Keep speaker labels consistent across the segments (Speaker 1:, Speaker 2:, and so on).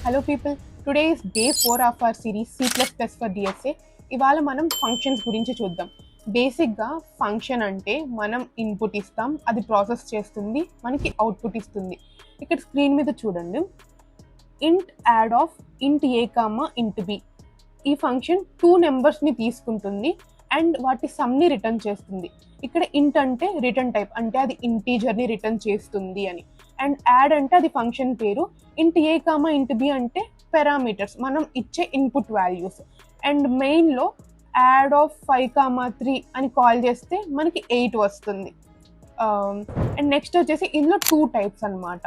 Speaker 1: Hello people, today is day 4 of our series C++ for DSA. ఇవాళ మనం functions గురించి చూద్దాం. బేసిక్గా ఫంక్షన్ అంటే మనం ఇన్పుట్ ఇస్తాం, అది ప్రాసెస్ చేస్తుంది, మనకి అవుట్పుట్ ఇస్తుంది. ఇక్కడ స్క్రీన్ మీద చూడండి, ఇంట్ యాడ్ ఆఫ్ ఇంట్ ఏ కామా ఇంట్ బి. ఈ ఫంక్షన్ 2 నెంబర్స్ని తీసుకుంటుంది అండ్ వాటి సమ్ని రిటర్న్ చేస్తుంది. ఇక్కడ ఇంట్ అంటే రిటర్న్ టైప్, అంటే అది ఇంటీజర్ని రిటర్న్ చేస్తుంది అని. అండ్ యాడ్ అంటే అది ఫంక్షన్ పేరు. Int a comma int b అంటే పారామీటర్స్, మనం ఇచ్చే ఇన్పుట్ వాల్యూస్. అండ్ మెయిన్లో యాడ్ ఆఫ్ 5,3 అని కాల్ చేస్తే మనకి 8 వస్తుంది. అండ్ నెక్స్ట్ వచ్చేసి ఇందులో 2 టైప్స్ అనమాట,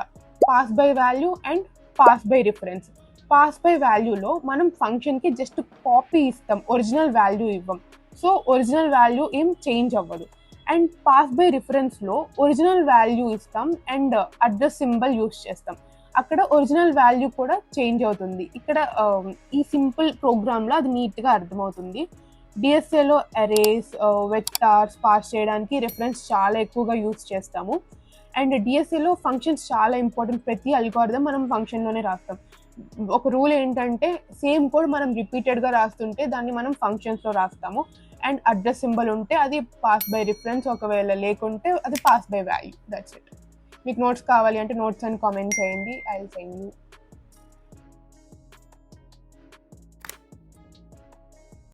Speaker 1: pass by value and pass by reference. Pass by వాల్యూలో మనం ఫంక్షన్కి జస్ట్ కాపీ ఇస్తాం, ఒరిజినల్ వాల్యూ ఇవ్వం. సో ఒరిజినల్ వాల్యూ ఏం చేంజ్ అవ్వదు. అండ్ పాస్ బై రిఫరెన్స్లో ఒరిజినల్ వాల్యూ ఇస్తాం అండ్ అడ్రస్ సింబల్ యూస్ చేస్తాం. అక్కడ ఒరిజినల్ వాల్యూ కూడా చేంజ్ అవుతుంది. ఇక్కడ ఈ సింపుల్ ప్రోగ్రామ్లో అది నీట్గా అర్థమవుతుంది. డిఎస్ఏలో అరేస్, వెక్టార్స్ పాస్ చేయడానికి రిఫరెన్స్ చాలా ఎక్కువగా యూస్ చేస్తాము. అండ్ డిఎస్ఏలో ఫంక్షన్స్ చాలా ఇంపార్టెంట్. ప్రతి అల్గోరిథం మనం ఫంక్షన్లోనే రాస్తాం. ఒక రూల్ ఏంటంటే సేమ్ కోడ్ మనం రిపీటెడ్గా రాస్తుంటే దాన్ని మనం ఫంక్షన్స్లో రాస్తాము. అండ్ అడ్రస్ సింబల్ ఉంటే అది పాస్ బై రిఫరెన్స్, ఒకవేళ లేకుంటే అది pass by value. That's it. మీకు నోట్స్ కావాలి అంటే నోట్స్ అని కామెంట్ చేయండి, ఐ విల్ సెండ్ యూ.